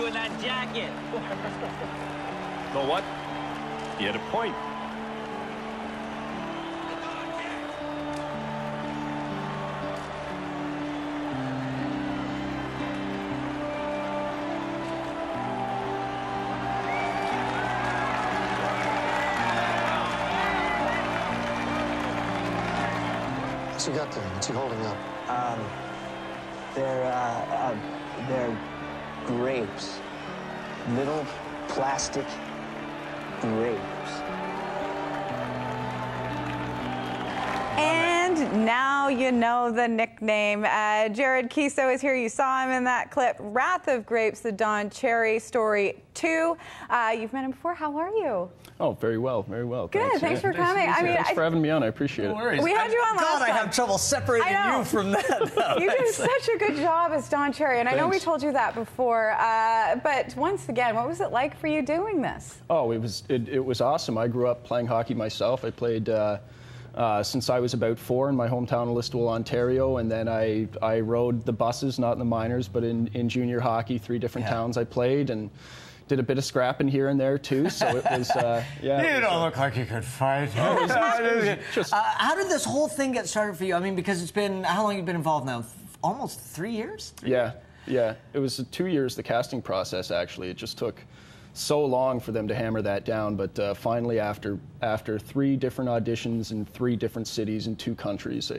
you in that jacket. You know what? You had a point. What's he got there? What's he holding up? They're grapes. Little plastic grapes. And now you know the nickname. Jared Keeso is here. You saw him in that clip. Wrath of Grapes, the Don Cherry story 2. You've met him before. How are you? Oh, very well, very well. Good, thanks for coming. Thanks for having me on. I appreciate it. We had you on last time. God, I have trouble separating you from that. You did such a good job as Don Cherry, and I know we told you that before. But once again, what was it like for you doing this? Oh, it was awesome. I grew up playing hockey myself. I played since I was about 4 in my hometown of Listowel, Ontario, and then I rode the buses, not in the minors, but in junior hockey, 3 different towns I played, and did a bit of scrapping here and there too. So it was, You don't look like you could fight. How did this whole thing get started for you? I mean, because it's been, how long have you been involved now? Almost 3 years? Yeah. It was 2 years, the casting process, actually. It just took so long for them to hammer that down, but finally after 3 different auditions in 3 different cities in 2 countries.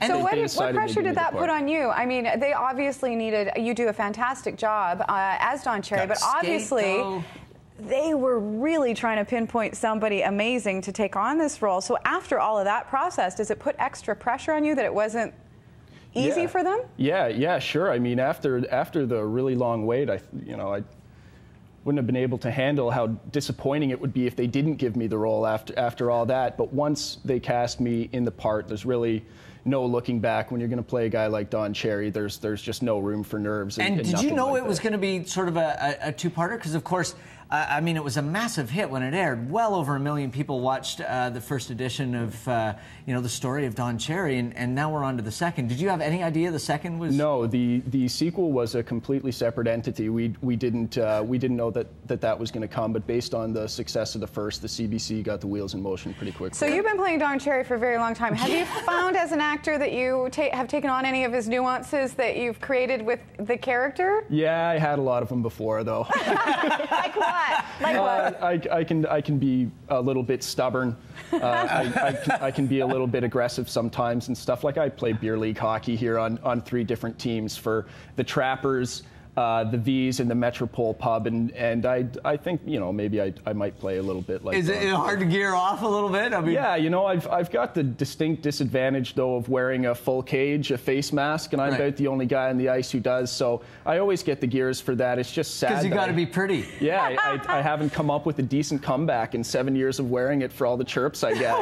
So what pressure did that put on you? I mean, they obviously needed, you do a fantastic job as Don Cherry, but obviously they were really trying to pinpoint somebody amazing to take on this role. So after all of that process, does it put extra pressure on you that it wasn't easy for them? Yeah, sure. I mean, after the really long wait, I wouldn't have been able to handle how disappointing it would be if they didn't give me the role after all that. But once they cast me in the part, there's really no looking back. When you're going to play a guy like Don Cherry, there's just no room for nerves. And did you know like it was going to be sort of a two-parter? Because, of course, I mean, it was a massive hit when it aired. Well over 1 million people watched the first edition of, the story of Don Cherry, and now we're on to the second. Did you have any idea the second was? No, the sequel was a completely separate entity. We didn't know that was going to come, but based on the success of the first, the CBC got the wheels in motion pretty quickly. So you've been playing Don Cherry for a very long time. Have you found as an actor that you have taken on any of his nuances that you've created with the character? Yeah, I had a lot of them before, though. Like what? Like what? I can be a little bit stubborn. I can be a little bit aggressive sometimes and stuff. Like I play beer league hockey here on 3 different teams for the Trappers, the V's, and the Metropole pub, and I think maybe I might play a little bit like. Is it hard to gear off a little bit? I mean, yeah, I've got the distinct disadvantage though of wearing a full cage, a face mask, and I'm about the only guy on the ice who does. So I always get the gears for that. It's just sad because you got to be pretty. Yeah, I haven't come up with a decent comeback in 7 years of wearing it for all the chirps I get.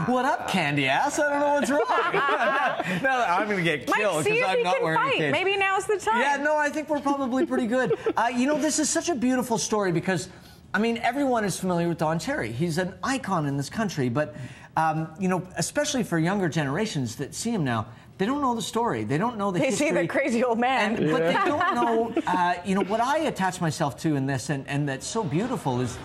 What up, candy ass? I don't know what's wrong. No, I'm going to get killed because I'm not wearing a cage. Maybe now's the time. Yeah, no, I think we're probably pretty good. This is such a beautiful story because, I mean, everyone is familiar with Don Cherry. He's an icon in this country, but, especially for younger generations that see him now, they don't know the story. They don't know the history. They see the crazy old man. But they don't know, what I attach myself to in this, and that's so beautiful, is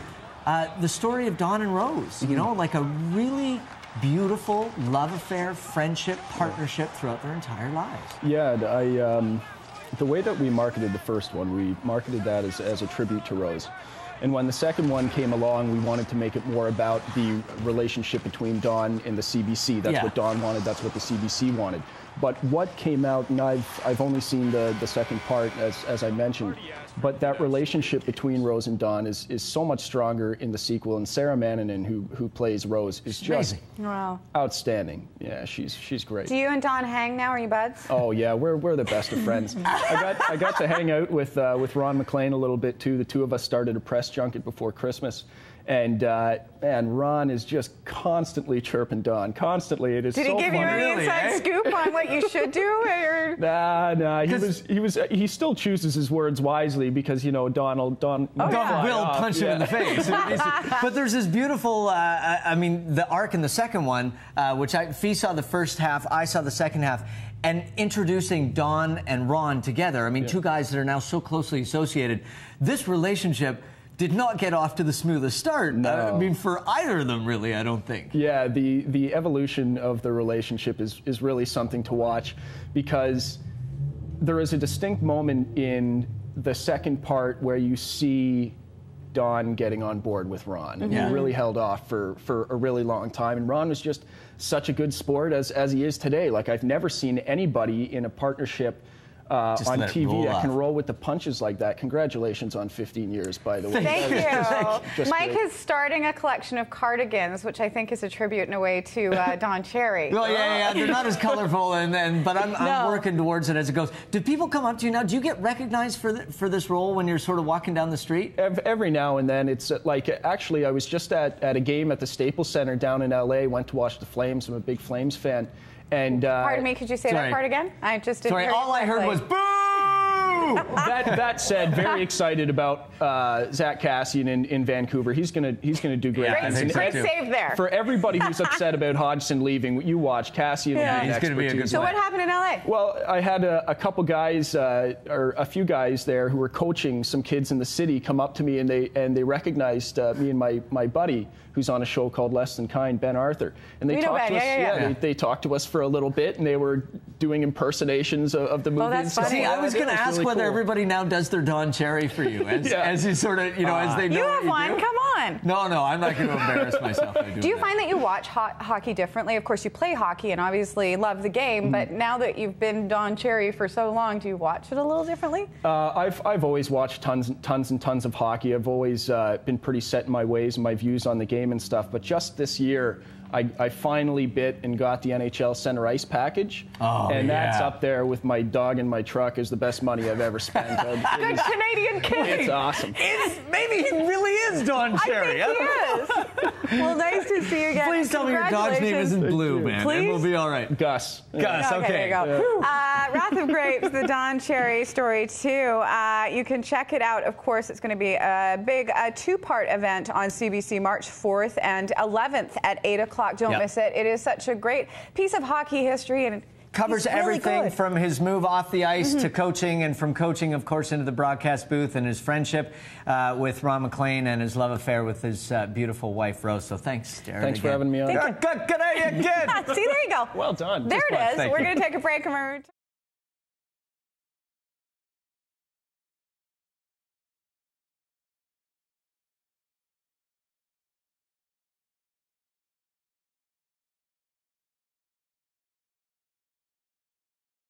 the story of Don and Rose, like a really beautiful love affair, friendship, partnership throughout their entire lives. Yeah, the way that we marketed the first one, we marketed that as a tribute to Rose. And when the second one came along, we wanted to make it more about the relationship between Don and the CBC. That's what Don wanted, that's what the CBC wanted. But what came out, and I've only seen the second part, as I mentioned, but that relationship between Rose and Don is so much stronger in the sequel, and Sarah Mannanen, who plays Rose, is just outstanding. Yeah, she's great. Do you and Don hang now? Are you buds? Oh yeah, we're the best of friends. I got to hang out with Ron McLean a little bit too. The 2 of us started a press junket before Christmas, And Ron is just constantly chirping Don. Constantly. It is so funny. Did he give you any inside scoop on what you should do? Or? Nah. He still chooses his words wisely because, you know, Don will punch him in the face. But there's this beautiful, I mean, the arc in the second one, which Fee saw the first half, I saw the second half, and introducing Don and Ron together. I mean, two guys that are now so closely associated. This relationship did not get off to the smoothest start. No. I mean, for either of them, really, I don't think. Yeah, the evolution of the relationship is really something to watch, because there is a distinct moment in the second part where you see Don getting on board with Ron. And he really held off for a really long time. And Ron was just such a good sport as he is today. Like, I've never seen anybody in a partnership on TV that can roll with the punches like that. Congratulations on 15 years, by the way. Thank you. Mike is starting a collection of cardigans, which I think is a tribute in a way to Don Cherry. Well, yeah, they're not as colorful, but I'm working towards it as it goes. Do people come up to you now? Do you get recognized for this role when you're sort of walking down the street? Every now and then. It's like, actually, I was just at a game at the Staples Center down in LA, went to watch the Flames. I'm a big Flames fan. And pardon me, could you say that part again? I just didn't hear all I heard was boo! That said, very excited about Zach Kassian in Vancouver. He's gonna do great things. Great save there. For everybody who's upset about Hodgson leaving, you watch Kassian. He's going to be a good player. So what happened in LA? Well, I had a couple guys, or a few guys there who were coaching some kids in the city come up to me, and they recognized me and my buddy, who's on a show called Less Than Kind, Ben Arthur. And they talked to us. They talked to us for a little bit, and they were doing impersonations of the movie. Oh, that's funny. See, I was going to ask whether everybody now does their Don Cherry for you, as you sort of, as they know. You have one. Come on. No, I'm not going to embarrass myself. Do you find that you watch hockey differently? Of course, you play hockey and obviously love the game, but now that you've been Don Cherry for so long, do you watch it a little differently? I've always watched tons and tons of hockey. I've always been pretty set in my ways and my views on the game and stuff. But just this year, I finally bit and got the NHL Center Ice package, and that's up there with my dog in my truck as the best money I've ever spent. Good Canadian kid. It's awesome. Maybe he really is Don Cherry. I think he is. Well, nice to see you again. Please tell me your dog's name isn't Blue, man. Please? And we'll be all right. Gus. Gus, okay. There you go. Wrath of Grapes, the Don Cherry story, too. You can check it out. Of course, it's going to be a big two-part event on CBC March 4th and 11th at 8 o'clock. Don't miss it. It is such a great piece of hockey history, and covers everything from his move off the ice to coaching, and from coaching, of course, into the broadcast booth, and his friendship with Ron MacLean and his love affair with his beautiful wife, Rose. So thanks, Darren. Thanks for having me on. Good day again. See, there you go. Well done. There it is. We're going to take a break and we're